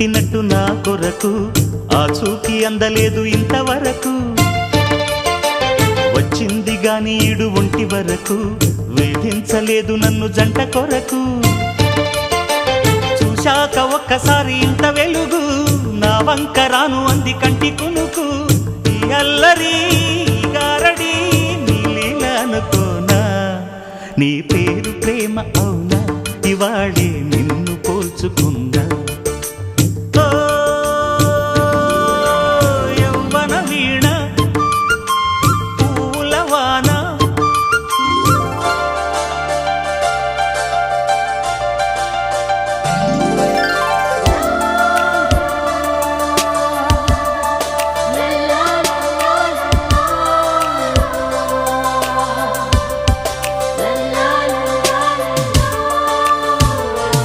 పుట్టినట్టు నా కొరకు ఆ చూకి అందలేదు ఇంతవరకు వచ్చింది గాని ఈడు ఒంటి వరకు వేధించలేదు నన్ను జంట కొరకు చూశాక ఒక్కసారి ఇంత వెలుగు నా వంక రాను అంది కంటి కునుకు ఈ అల్లరి గారడి నీలీల అనుకోనా నీ పేరు ప్రేమ అవునా ఇవాళే నిన్ను పోల్చుకుందా